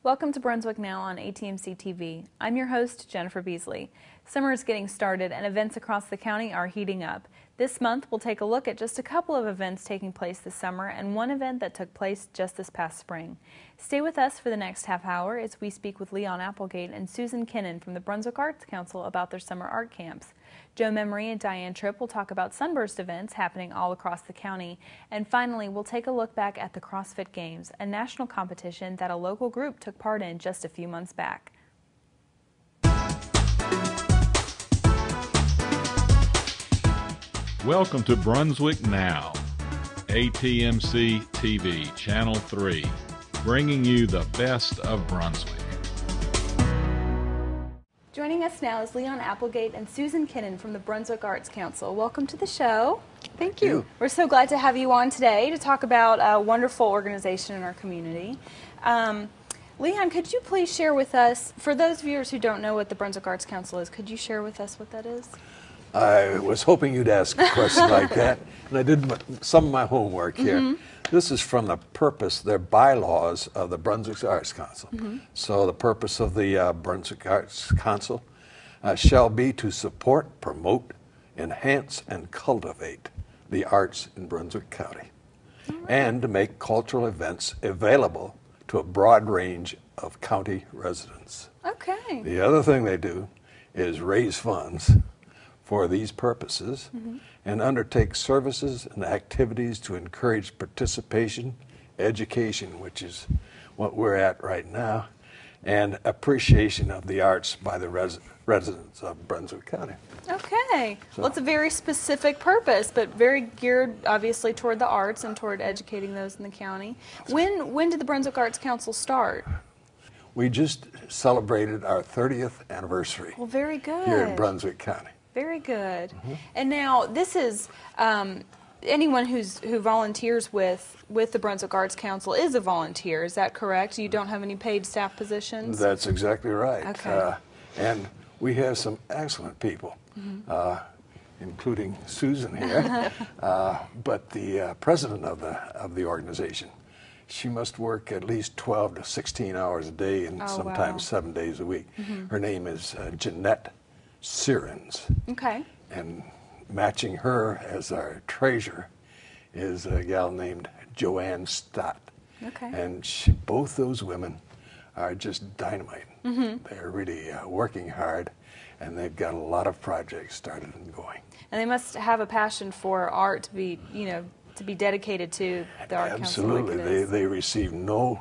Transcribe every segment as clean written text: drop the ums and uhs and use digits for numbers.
Welcome to Brunswick Now on ATMC TV. I'm your host, Jennifer Beasley. Summer is getting started and events across the county are heating up. This month, we'll take a look at just a couple of events taking place this summer and one event that took place just this past spring. Stay with us for the next half hour as we speak with Leon Applegate and Susan Kinnan from the Brunswick Arts Council about their summer art camps. Joe Memory and Diane Tripp will talk about Sunburst events happening all across the county. And finally, we'll take a look back at the CrossFit Games, a national competition that a local group took part in just a few months back. Welcome to Brunswick Now, ATMC TV, Channel 3, bringing you the best of Brunswick. Joining us now is Leon Applegate and Susan Kinnan from the Brunswick Arts Council. Welcome to the show. Thank you. We're so glad to have you on today to talk about a wonderful organization in our community. Leon, could you please share with us, for those viewers who don't know what the Brunswick Arts Council is, could you share with us what that is? I was hoping you'd ask a question like that, and I did some of my homework here. This is from the purpose, their bylaws of the Brunswick Arts Council. So the purpose of the Brunswick Arts Council shall be to support, promote, enhance, and cultivate the arts in Brunswick County, and to make cultural events available to a broad range of county residents. Okay. The other thing they do is raise funds for these purposes and undertake services and activities to encourage participation, education, which is what we're at right now, and appreciation of the arts by the residents of Brunswick County. Okay. So, well, it's a very specific purpose, but very geared, obviously, toward the arts and toward educating those in the county. When did the Brunswick Arts Council start? We just celebrated our 30th anniversary. Well, very good. Here in Brunswick County. Very good. And now this is anyone who volunteers with the Brunswick Arts Council is a volunteer. Is that correct? You don't have any paid staff positions? That's exactly right. Okay. And we have some excellent people, including Susan here. But the president of the organization, she must work at least 12 to 16 hours a day and sometimes 7 days a week. Her name is Jeanette Sirens. Okay. And matching her as our treasurer is a gal named Joanne Stott. Okay. And both those women are just dynamite. They're really working hard, and they've got a lot of projects started and going. And they must have a passion for art to be, to be dedicated to the Art Council. Absolutely. Like it is. They receive no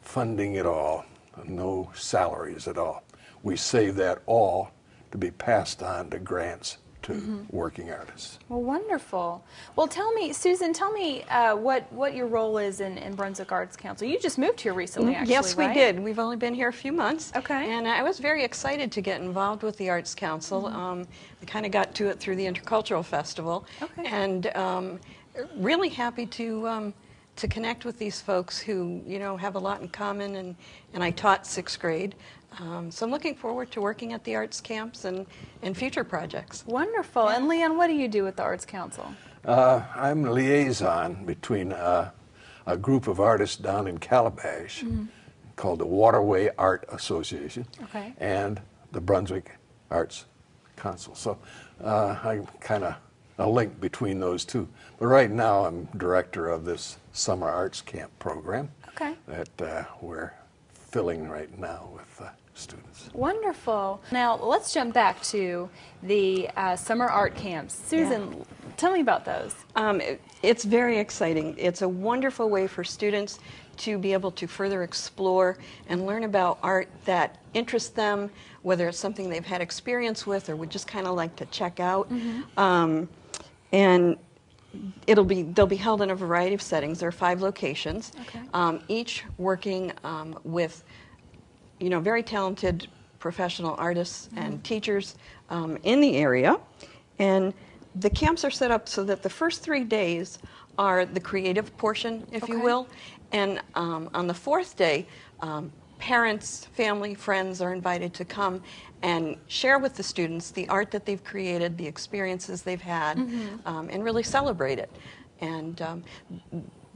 funding at all, no salaries at all. We save that all to be passed on to grants to working artists. Well, wonderful. Well, tell me, Susan, what your role is in Brunswick Arts Council. You just moved here recently, actually, Yes, we right? did. We've only been here a few months. Okay. And I was very excited to get involved with the Arts Council. We kind of got to it through the Intercultural Festival. Okay. And really happy to connect with these folks who, have a lot in common. And I taught sixth grade. So I'm looking forward to working at the arts camps and future projects. Wonderful. Yeah. And Leon, what do you do with the Arts Council? I'm a liaison between a group of artists down in Calabash called the Waterway Art Association and the Brunswick Arts Council. So I'm kind of a link between those two. But right now I'm director of this summer arts camp program that we're filling right now with students. Wonderful. Now let's jump back to the summer art camps. Susan, tell me about those. It's very exciting. It's a wonderful way for students to be able to further explore and learn about art that interests them, whether it's something they've had experience with or would just kind of like to check out. And they'll be held in a variety of settings. There are 5 locations, each working with very talented professional artists and teachers in the area. And the camps are set up so that the first 3 days are the creative portion, if you will. And on the 4th day, parents, family, friends are invited to come and share with the students the art that they've created, the experiences they've had, and really celebrate it. And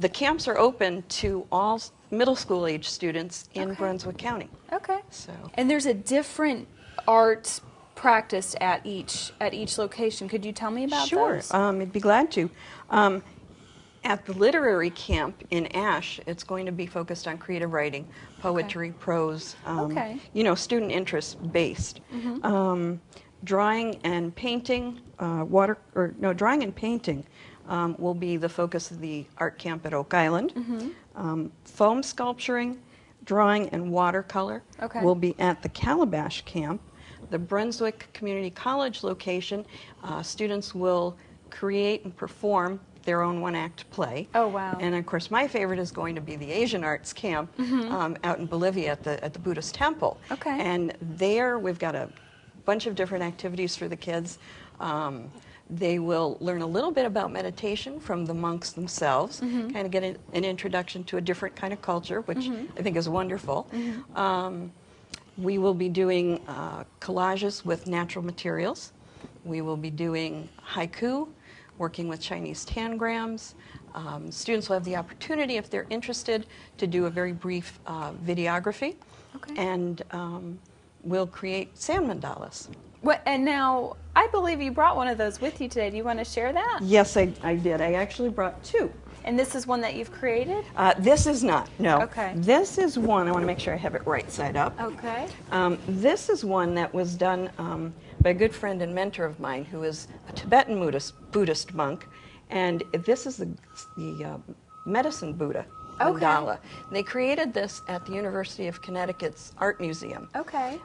the camps are open to all middle school age students in Okay. Brunswick County. Okay. So And there's a different art practiced at each location. Could you tell me about sure, those? I'd be glad to. At the literary camp in Ash, it's going to be focused on creative writing, poetry, prose, Okay. you know, student interest based. Drawing and painting, drawing and painting will be the focus of the art camp at Oak Island. Foam sculpturing, drawing, and watercolor Okay. will be at the Calabash camp. The Brunswick Community College location, students will create and perform their own one-act play. Oh, wow. And of course, my favorite is going to be the Asian Arts Camp out in Bolivia at the Buddhist temple. Okay. And there we've got a bunch of different activities for the kids. They will learn a little bit about meditation from the monks themselves, kind of get an introduction to a different kind of culture, which I think is wonderful. We will be doing collages with natural materials. We will be doing haiku, working with Chinese tangrams. Students will have the opportunity, if they're interested, to do a very brief videography. Okay. And we'll create sand mandalas. And now, I believe you brought one of those with you today. Do you want to share that? Yes, I did. I actually brought two. And this is one that you've created? This is not, no. Okay. This is one, I want to make sure I have it right side up. Okay. This is one that was done by a good friend and mentor of mine who is a Tibetan Buddhist monk. And this is the medicine Buddha Okay. mandala. And they created this at the University of Connecticut's Art Museum. Okay.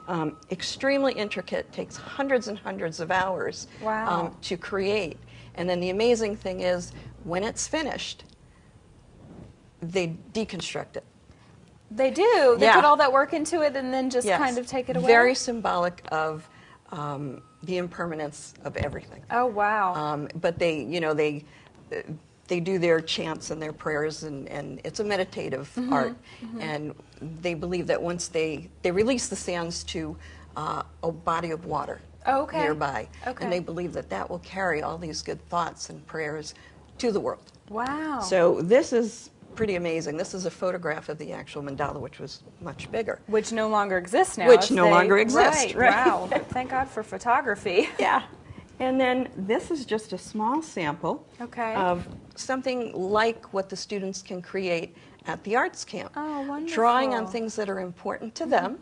Extremely intricate, takes hundreds and hundreds of hours Wow. to create. And then the amazing thing is, when it's finished, they deconstruct it. They do. They Yeah. put all that work into it and then just Yes. kind of take it away? Very symbolic of the impermanence of everything. Oh, wow. But they, you know, they do their chants and their prayers, and it's a meditative art. And they believe that once they release the sands to a body of water Okay. nearby, Okay. and they believe that that will carry all these good thoughts and prayers to the world. Wow. So this is pretty amazing. This is a photograph of the actual mandala, which was much bigger. Which no longer exists now. Which if no they- longer exists, right. Wow. Thank God for photography. Yeah. And then this is just a small sample Okay. of something like what the students can create at the arts camp. Oh, wonderful. Drawing on things that are important to them.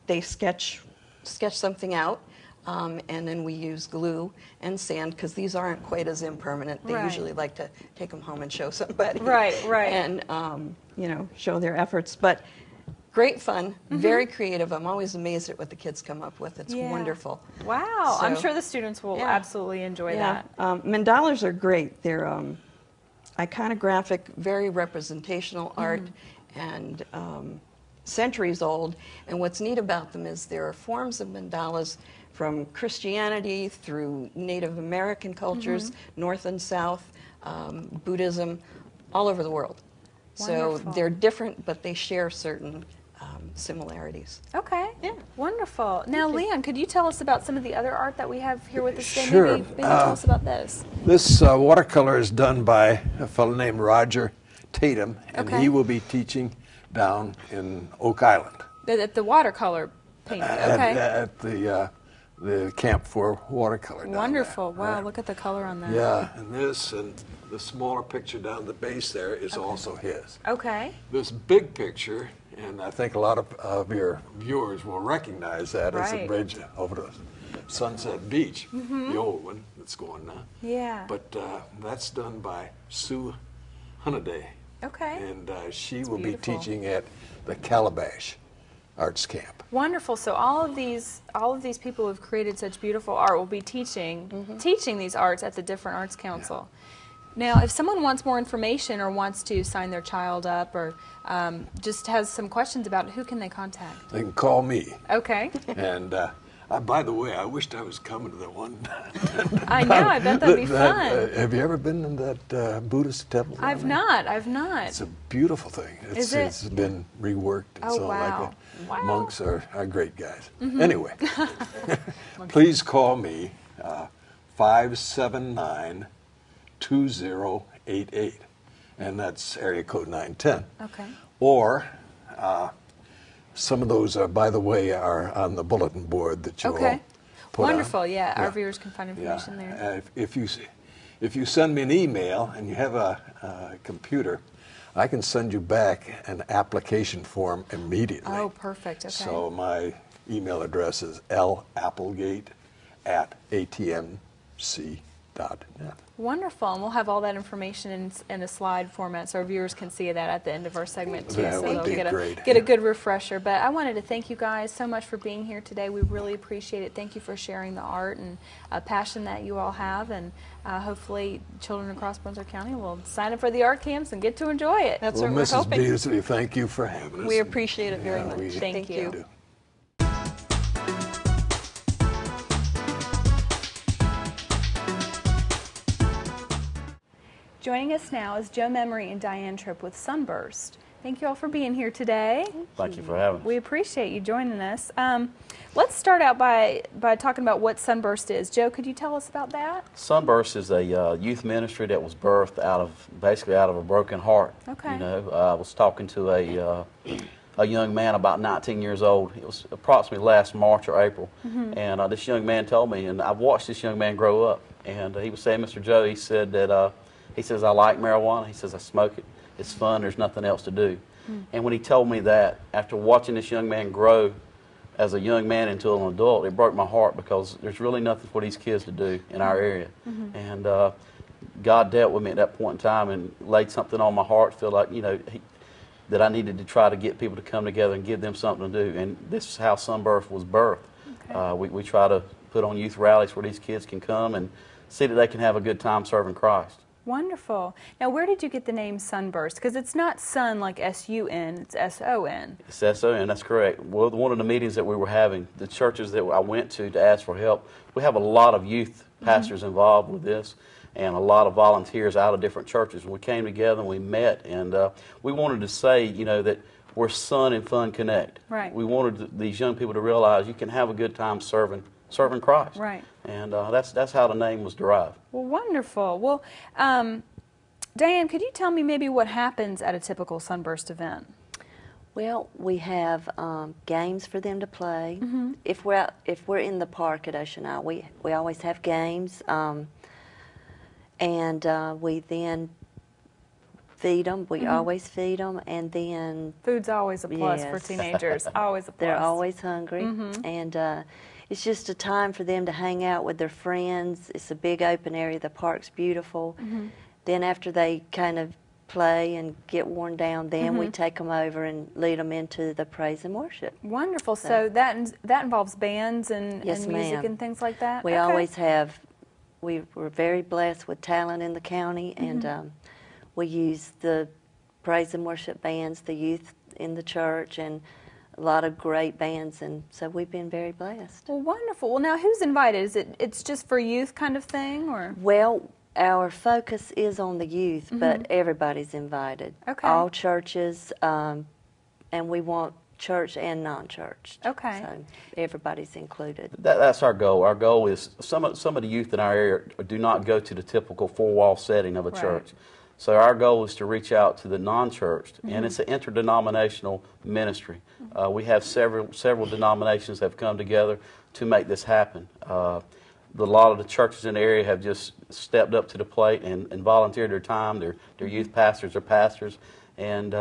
They sketch something out, and then we use glue and sand, because these aren't quite as impermanent. They Right. usually like to take them home and show somebody. Right, right. And, you know, show their efforts. But great fun, very creative. I'm always amazed at what the kids come up with. It's Yeah. wonderful. Wow. I'm So- sure the students will Yeah. absolutely enjoy that. Mandalas are great. They're iconographic, very representational art, and centuries old. And what's neat about them is there are forms of mandalas from Christianity through Native American cultures, North and South, Buddhism, all over the world. So Wonderful. they're different, but they share certain similarities. Okay. Yeah. Wonderful. Now, Leon, could you tell us about some of the other art that we have here with us today? Sure. Maybe tell us about this. This watercolor is done by a fellow named Roger Tatum, and Okay. he will be teaching down in Oak Island The watercolor painting. Okay. at the camp for watercolor. down there. Wonderful. Wow, Right. look at the color on that. Yeah, and this and the smaller picture down the base there is also his. Okay. This big picture, and I think a lot of your viewers will recognize that as the Right. bridge over the Sunset Beach, the old one that's going now. Yeah. But that's done by Sue Hunnaday, Okay. and she will beautiful. be teaching at the Calabash Arts Camp. Wonderful. So all of these people who have created such beautiful art will be teaching these arts at the different arts council. Now, if someone wants more information or wants to sign their child up or just has some questions about it, who can they contact? They can call me. Okay. And by the way, I wished I was coming to that one. I know. I bet that'd be fun. Have you ever been in that Buddhist temple? down I've there? not. I've not. It's a beautiful thing. Is it? It's been reworked. And Oh, so wow. like Wow. monks are great guys. Anyway, please call me 579-2088. and that's area code 910. Okay. Or some of those, by the way, are on the bulletin board that you all put Wonderful. on. Yeah, our viewers can find information there. If you send me an email and you have a computer, I can send you back an application form immediately. Oh, perfect. Okay. So my email address is lapplegate@atmc.net. Wonderful, and we'll have all that information in a slide format so our viewers can see that at the end of our segment too, That so would they'll be get great. a good refresher. But I wanted to thank you guys so much for being here today. We really appreciate it. Thank you for sharing the art and passion that you all have, and hopefully children across Brunswick County will sign up for the art camps and get to enjoy it. That's Well, what we're Mrs. hoping. Beasley, thank you for having us. We appreciate it very much. Thank you. do. Joining us now is Joe Memory and Diane Tripp with Sunburst. Thank you all for being here today. Thank you for having us. We appreciate you joining us. Let's start out by talking about what Sunburst is. Joe, could you tell us about that? Sunburst is a youth ministry that was birthed basically out of a broken heart. Okay. You know, I was talking to a young man about 19 years old. It was approximately last March or April, and this young man told me, and I've watched this young man grow up. And he was saying, Mr. Joe, he said that he says, I like marijuana. He says, I smoke it. It's fun. There's nothing else to do. And when he told me that, after watching this young man grow as a young man into an adult, it broke my heart, because there's really nothing for these kids to do in our area. And God dealt with me at that point in time and laid something on my heart, feel like, you know, that I needed to try to get people to come together and give them something to do. And this is how Sunburst was birthed. Okay. We try to put on youth rallies where these kids can come and see that they can have a good time serving Christ. Wonderful. Now, where did you get the name Sunburst? Because it's not sun like S-U-N, it's S-O-N. It's S-O-N, that's correct. Well, one of the meetings that we were having, the churches that I went to ask for help, we have a lot of youth pastors involved with this, and a lot of volunteers out of different churches. We came together and we met, and we wanted to say, you know, that we're Sun and Fun Connect. Right. We wanted these young people to realize you can have a good time serving Christ. Right. And that's how the name was derived. Well, wonderful. Well, Diane, could you tell me maybe what happens at a typical Sunburst event? Well, we have games for them to play. If we're in the park at Ocean Isle, we always have games, and we then feed them. We always feed them, and then Food's always a plus for Yes. teenagers. Always a plus. they're always hungry, and it's just a time for them to hang out with their friends. It's a big open area. The park's beautiful. Then after they kind of play and get worn down, then we take them over and lead them into the praise and worship. Wonderful. So that involves bands and Yes, music ma'am. and things like that? We Okay. always have. We're very blessed with talent in the county, and we use the praise and worship bands, the youth in the church, and a lot of great bands, and so we've been very blessed. Well, wonderful. Well, now who's invited? It's just for youth kind of thing, or? Well, our focus is on the youth, but everybody's invited. Okay. All churches, and we want church and non-church. Okay. So everybody's included. That's our goal. Our goal is some of the youth in our area do not go to the typical four-wall setting of a Right. church. So our goal is to reach out to the non-church, and it's an interdenominational ministry. We have several denominations that have come together to make this happen. A lot of the churches in the area have just stepped up to the plate and volunteered their time. Their youth pastors are pastors, and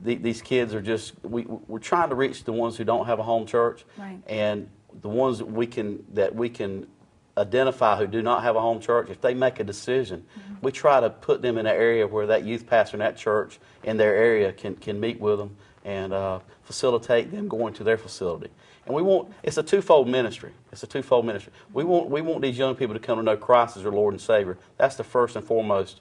these kids are just, we're trying to reach the ones who don't have a home church, Right. and the ones that we can identify who do not have a home church. If they make a decision, we try to put them in an area where that youth pastor in that church in their area can meet with them and facilitate them going to their facility. And it's a twofold ministry. We want these young people to come to know Christ as their Lord and Savior. That's the first and foremost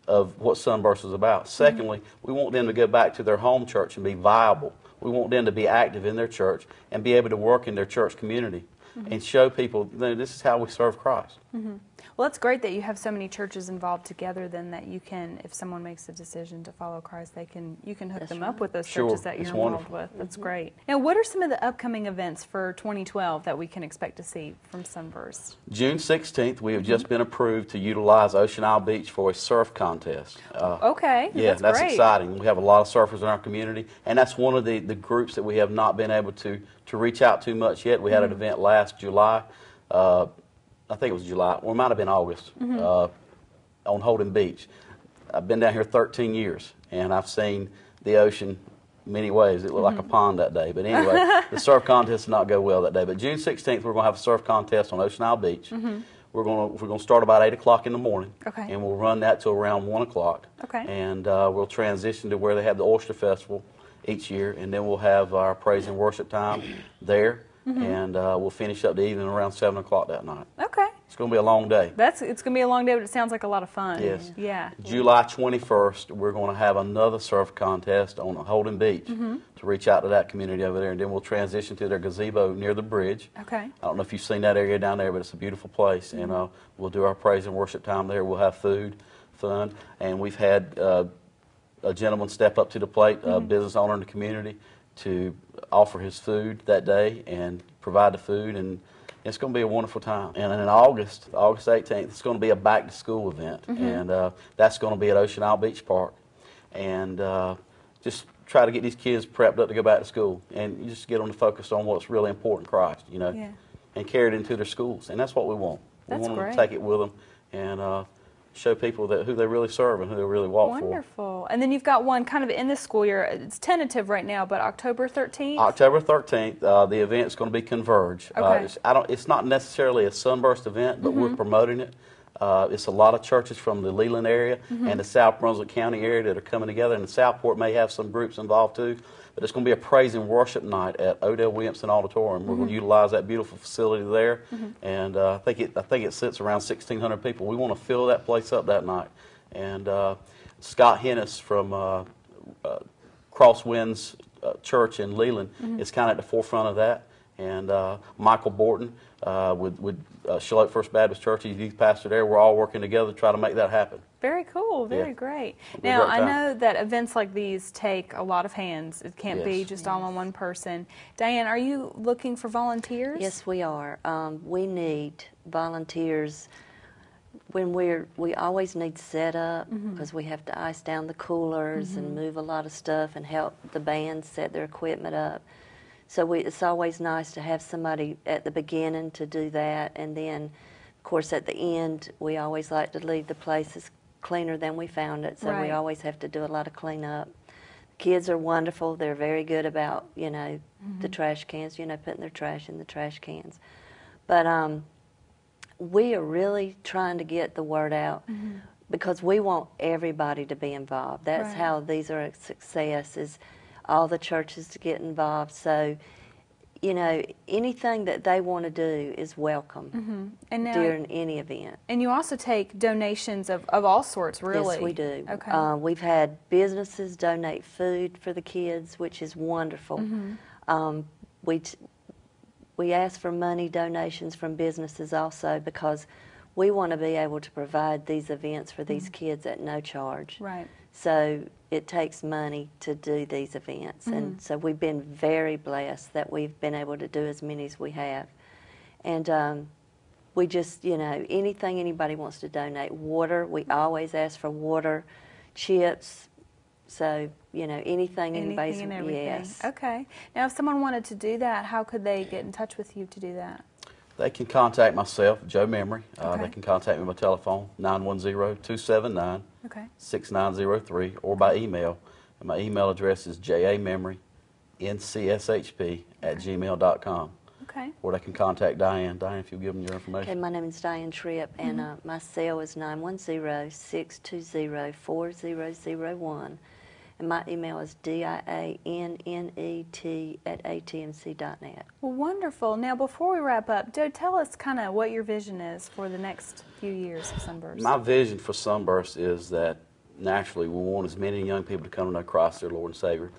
of what Sunburst is about. Secondly, we want them to go back to their home church and be viable. We want them to be active in their church and be able to work in their church community and show people, this is how we serve Christ. Well, it's great that you have so many churches involved together. Then that you can, if someone makes a decision to follow Christ, you can hook them up with those churches that you're involved with. That's great. Now, what are some of the upcoming events for 2012 that we can expect to see from Sunburst? June 16th, we have just been approved to utilize Ocean Isle Beach for a surf contest. Okay, Yeah, that's great. exciting. We have a lot of surfers in our community, and that's one of the groups that we have not been able to reach out to much yet. We had an event last July. I think it was July, or it might have been August, on Holden Beach. I've been down here 13 years, and I've seen the ocean many ways. It looked like a pond that day. But anyway, the surf contest did not go well that day. But June 16th, we're going to have a surf contest on Ocean Isle Beach. We're going to start about 8 o'clock in the morning, and we'll run that till around 1 o'clock. And we'll transition to where they have the Oyster Festival each year, and then we'll have our praise and worship time there. And we'll finish up the evening around 7 o'clock that night. Okay. It's going to be a long day. It's going to be a long day, but it sounds like a lot of fun. Yes. Yeah. July 21st, we're going to have another surf contest on Holden Beach to reach out to that community over there, and then we'll transition to their gazebo near the bridge. Okay. I don't know if you've seen that area down there, but it's a beautiful place, and we'll do our praise and worship time there. We'll have food, fun, and we've had a gentleman step up to the plate, a business owner in the community, to offer his food that day and provide the food, and it's going to be a wonderful time. And in August 18th, it's going to be a back-to-school event, and that's going to be at Ocean Isle Beach Park. And just try to get these kids prepped up to go back to school, and you just get them to focus on what's really important, Christ, and carry it into their schools. And that's what we want. We want them to take it with them and show people who they really serve and who they really walk for. Wonderful. And then you've got one kind of in this school year. It's tentative right now, but October 13th? October 13th, the event's going to be Converge. Okay. It's not necessarily a Sunburst event, but we're promoting it. It's a lot of churches from the Leland area and the South Brunswick County area that are coming together, and the Southport may have some groups involved too. But it's going to be a praise and worship night at Odell Williamson Auditorium. We're going to utilize that beautiful facility there, and I think it sits around 1,600 people. We want to fill that place up that night. And Scott Hennis from Crosswinds Church in Leland is kind of at the forefront of that, and Michael Borton with Charlotte First Baptist Church, he's youth pastor there. We're all working together to try to make that happen. Very cool. Very great. Now, I know that events like these take a lot of hands. It can't be just all on one person. Diane, are you looking for volunteers? Yes, we are. We need volunteers. We always need setup because we have to ice down the coolers and move a lot of stuff and help the band set their equipment up. So it's always nice to have somebody at the beginning to do that, and then, of course, at the end, we always like to leave the places cleaner than we found it, so we always have to do a lot of cleanup. The kids are wonderful. They're very good about, the trash cans, putting their trash in the trash cans. But we are really trying to get the word out because we want everybody to be involved. That's how these are a success, is all the churches to get involved. So, anything that they want to do is welcome and now, during any event. And you also take donations of all sorts, really? Yes, we do. Okay. We've had businesses donate food for the kids, which is wonderful. We ask for money donations from businesses also because we want to be able to provide these events for these kids at no charge. Right. So it takes money to do these events, and so we've been very blessed that we've been able to do as many as we have. And we just, anything anybody wants to donate. Water, we always ask for water, chips, so, anything anybody's, and everything. Yes. Okay. Now, if someone wanted to do that, how could they get in touch with you to do that? They can contact myself, Joe Memory. They can contact me by telephone, 910-279-6903, or by email. And my email address is jamemory@gmail.com. Okay. Or they can contact Diane. Diane, if you'll give them your information. Okay, my name is Diane Tripp, and my cell is 910-620-4001. And my email is diannet@atmc.net. Well, wonderful. Now, before we wrap up, Joe, tell us kind of what your vision is for the next few years of Sunburst. My vision for Sunburst is that naturally we want as many young people to come to know Christ, their Lord and Savior.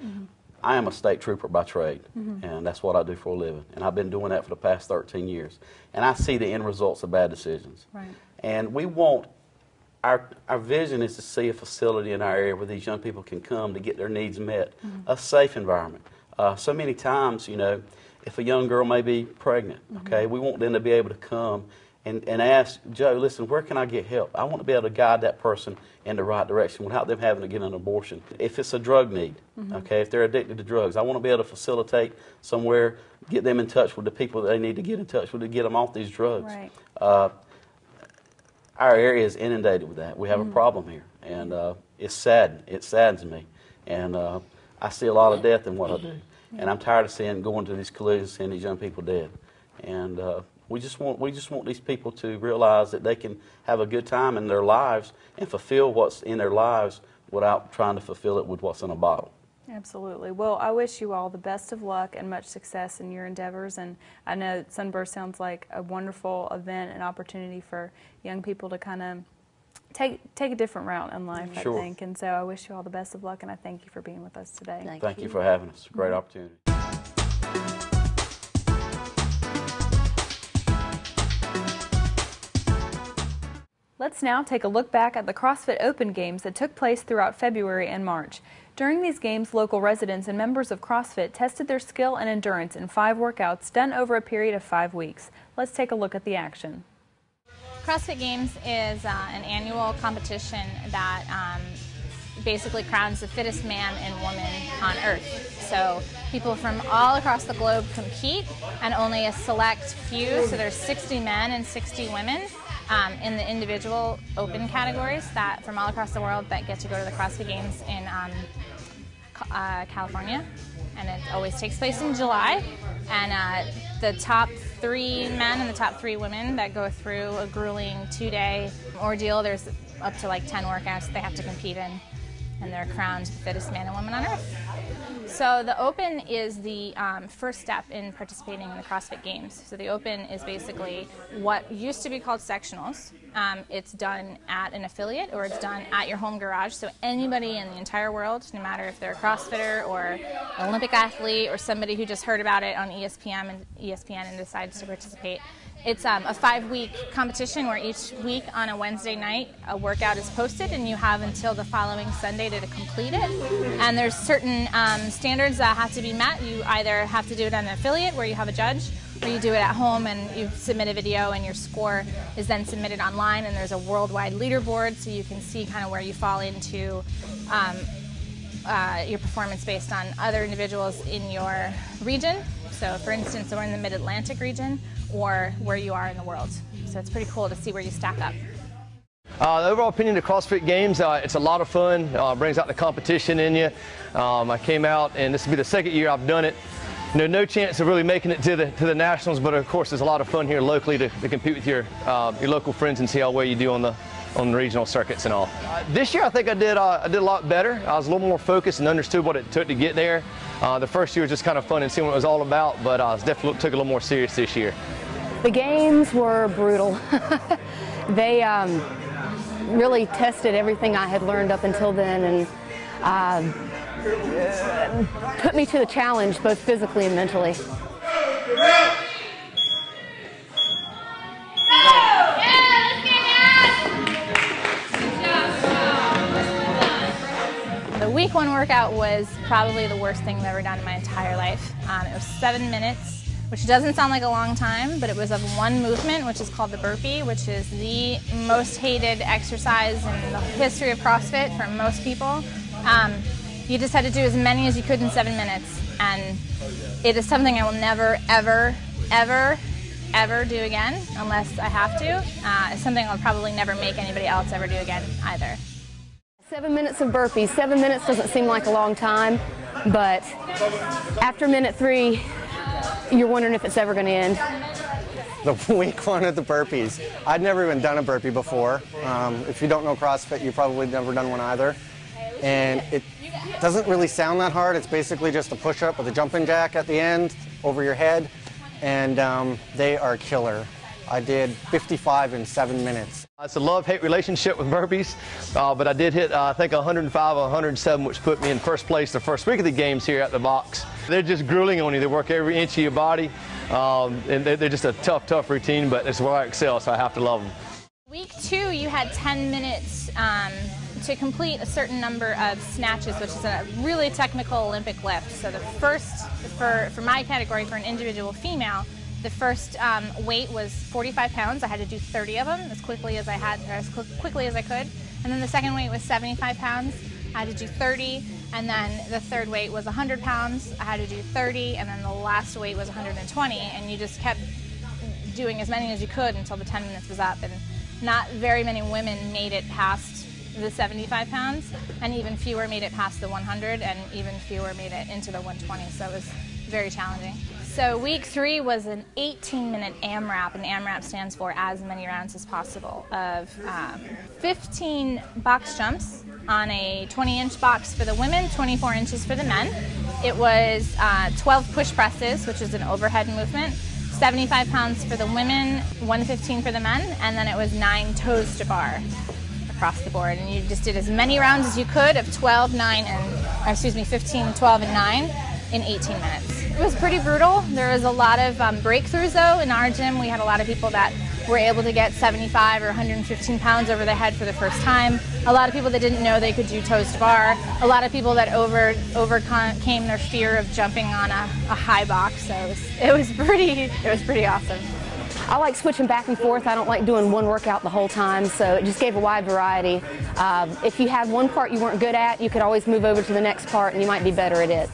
I am a state trooper by trade, and that's what I do for a living. And I've been doing that for the past 13 years. And I see the end results of bad decisions. Right. And we want, our vision is to see a facility in our area where these young people can come to get their needs met, a safe environment. So many times, you know, if a young girl may be pregnant, okay, we want them to be able to come and ask, Joe, listen, where can I get help? I want to be able to guide that person in the right direction without them having to get an abortion. If it's a drug need, okay, if they're addicted to drugs, I want to be able to facilitate somewhere, get them in touch with the people that they need to get in touch with to get them off these drugs. Right. Our area is inundated with that. We have a problem here, and it's sad. It saddens me, and I see a lot of death in what I do, and I'm tired of going to these collisions, seeing these young people dead, and we just want these people to realize that they can have a good time in their lives and fulfill what's in their lives without trying to fulfill it with what's in a bottle. Absolutely. Well, I wish you all the best of luck and much success in your endeavors. And I know Sunburst sounds like a wonderful event and opportunity for young people to kind of take a different route in life, I think. And so I wish you all the best of luck, and I thank you for being with us today. Thank you for having us. It's a great opportunity. Let's now take a look back at the CrossFit Open Games that took place throughout February and March. During these games, local residents and members of CrossFit tested their skill and endurance in 5 workouts done over a period of 5 weeks. Let's take a look at the action. CrossFit Games is an annual competition that basically crowns the fittest man and woman on earth. So people from all across the globe compete, and only a select few, so there's 60 men and 60 women, in the individual open categories that from all across the world that get to go to the CrossFit Games in California, and it always takes place in July. And the top 3 men and the top 3 women that go through a grueling 2-day ordeal. There's up to like 10 workouts they have to compete in, and they're crowned the fittest man and woman on earth. So the Open is the first step in participating in the CrossFit Games. So the Open is basically what used to be called sectionals. It's done at an affiliate, or it's done at your home garage. So anybody in the entire world, no matter if they're a CrossFitter or an Olympic athlete or somebody who just heard about it on ESPN and decides to participate. It's a 5-week competition where each week on a Wednesday night a workout is posted, and you have until the following Sunday to complete it. And there's certain standards that have to be met. You either have to do it at an affiliate where you have a judge, or you do it at home and you submit a video, and your score is then submitted online, and there's a worldwide leaderboard so you can see kind of where you fall into your performance based on other individuals in your region. So for instance, we're in the Mid-Atlantic region, or where you are in the world. So it's pretty cool to see where you stack up. The overall opinion of CrossFit Games, it's a lot of fun, brings out the competition in you. I came out, and this will be the 2nd year I've done it. No chance of really making it to the Nationals, but of course there's a lot of fun here locally to compete with your local friends and see how well you do on the regional circuits and all. This year I think I did a lot better. I was a little more focused and understood what it took to get there. The first year was just kind of fun and seeing what it was all about, but I definitely took it a little more serious this year. The games were brutal. They really tested everything I had learned up until then, and put me to the challenge both physically and mentally. The week 1 workout was probably the worst thing I've ever done in my entire life. It was 7 minutes, which doesn't sound like a long time, but it was of one movement, which is called the burpee, which is the most hated exercise in the history of CrossFit for most people. You just had to do as many as you could in 7 minutes, and it is something I will never, ever, ever, ever do again unless I have to. It's something I'll probably never make anybody else ever do again either. 7 minutes of burpees. 7 minutes doesn't seem like a long time, but after minute 3, you're wondering if it's ever going to end. The week 1 of the burpees. I'd never even done a burpee before. If you don't know CrossFit, you've probably never done one either. And it doesn't really sound that hard. It's basically just a push-up with a jumping jack at the end over your head, and they are killer. I did 55 in 7 minutes. It's a love-hate relationship with burpees, but I did hit, I think, 105 or 107, which put me in first place the first week of the games here at the box. They're just grueling on you. They work every inch of your body, and they're just a tough routine, but it's where I excel, so I have to love them. Week 2, you had 10 minutes to complete a certain number of snatches, which is a really technical Olympic lift. So the first, for my category, for an individual female, the first weight was 45 pounds. I had to do 30 of them as quickly as I could. And then the second weight was 75 pounds. I had to do 30. And then the third weight was 100 pounds. I had to do 30. And then the last weight was 120. And you just kept doing as many as you could until the 10 minutes was up. And not very many women made it past the 75 pounds, and even fewer made it past the 100, and even fewer made it into the 120, so it was very challenging. So week 3 was an 18-minute AMRAP, and AMRAP stands for as many rounds as possible, of 15 box jumps on a 20-inch box for the women, 24 inches for the men. It was 12 push presses, which is an overhead movement, 75 pounds for the women, 115 for the men, and then it was 9 toes to bar across the board. And you just did as many rounds as you could of 12, 9, and, 15, 12, and 9 in 18 minutes. It was pretty brutal. There was a lot of breakthroughs though. In our gym, we had a lot of people that were able to get 75 or 115 pounds over their head for the first time. A lot of people that didn't know they could do toes to bar. A lot of people that overcame their fear of jumping on a high box. So it was pretty awesome. I like switching back and forth. I don't like doing one workout the whole time, so it just gave a wide variety. If you had one part you weren't good at, you could always move over to the next part and you might be better at it.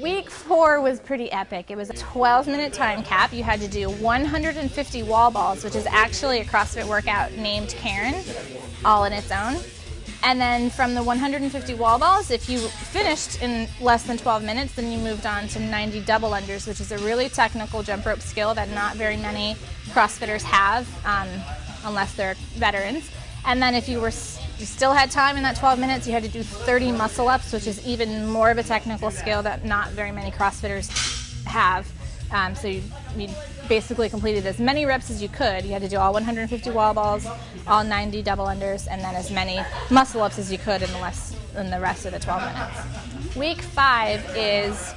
Week 4 was pretty epic. It was a 12-minute time cap. You had to do 150 wall balls, which is actually a CrossFit workout named Karen, all in its own. And then from the 150 wall balls, if you finished in less than 12 minutes, then you moved on to 90 double unders, which is a really technical jump rope skill that not very many CrossFitters have, unless they're veterans. And then if you still had time in that 12 minutes, you had to do 30 muscle ups, which is even more of a technical skill that not very many CrossFitters have. So you basically completed as many reps as you could. You had to do all 150 wall balls, all 90 double unders, and then as many muscle ups as you could in the rest of the 12 minutes. Week 5 is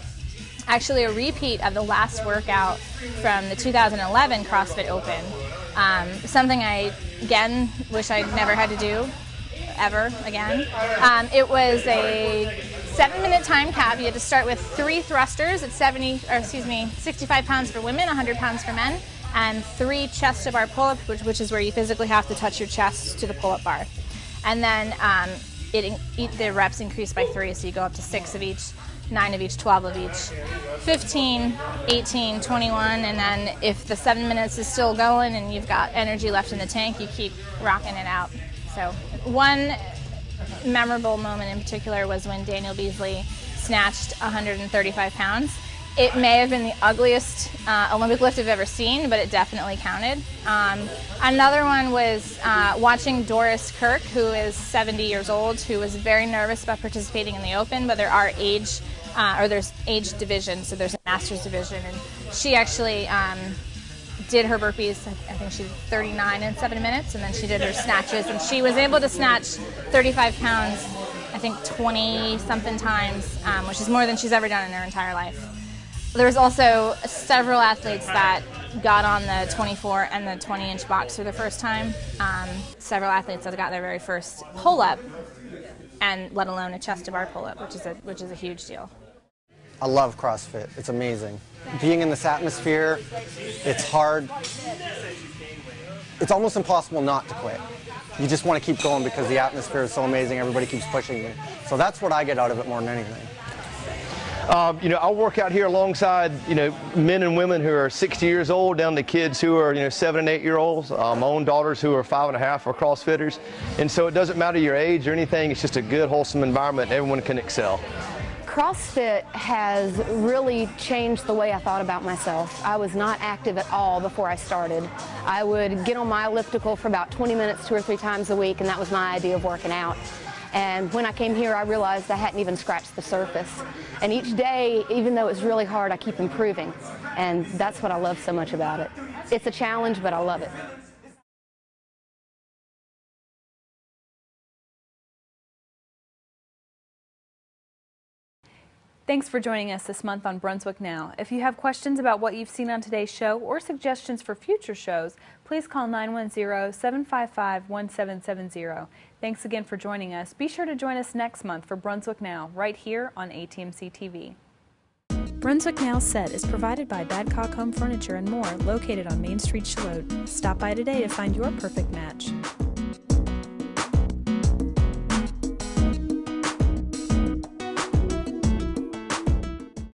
actually a repeat of the last workout from the 2011 CrossFit Open. Something I, again, wish I never had to do ever again. It was a 7-minute time cap. You had to start with 3 thrusters at 65 pounds for women, 100 pounds for men, and 3 chest to bar pull-ups, which is where you physically have to touch your chest to the pull-up bar. And then the reps increase by 3, so you go up to 6 of each, 9 of each, 12 of each, 15, 18, 21, and then if the 7 minutes is still going and you've got energy left in the tank, you keep rocking it out. So one memorable moment in particular was when Daniel Beasley snatched 135 pounds. It may have been the ugliest Olympic lift I've ever seen, but it definitely counted. Another one was watching Doris Kirk, who is 70 years old, who was very nervous about participating in the Open, but there are there's age divisions, so there's a master's division, and she actually did her burpees. I think she did 39 in 7 minutes, and then she did her snatches, and she was able to snatch 35 pounds, I think 20-something times, which is more than she's ever done in her entire life. There was also several athletes that got on the 24 and the 20-inch box for the first time. Several athletes that got their very first pull-up, and let alone a chest-to-bar pull-up, which is a huge deal. I love CrossFit. It's amazing. Being in this atmosphere, it's hard. It's almost impossible not to quit. You just want to keep going because the atmosphere is so amazing. Everybody keeps pushing you. So that's what I get out of it more than anything. I work out here alongside, men and women who are 60 years old down to kids who are, 7 and 8 year olds. My own daughters who are 5 and a half are CrossFitters. And so it doesn't matter your age or anything. It's just a good, wholesome environment. Everyone can excel. CrossFit has really changed the way I thought about myself. I was not active at all before I started. I would get on my elliptical for about 20 minutes 2 or 3 times a week, and that was my idea of working out. And when I came here, I realized I hadn't even scratched the surface. And each day, even though it's really hard, I keep improving. And that's what I love so much about it. It's a challenge, but I love it. Thanks for joining us this month on Brunswick Now. If you have questions about what you've seen on today's show or suggestions for future shows, please call 910-755-1770. Thanks again for joining us. Be sure to join us next month for Brunswick Now, right here on ATMC TV. Brunswick Now set is provided by Badcock Home Furniture and More, located on Main Street, Charlotte. Stop by today to find your perfect match.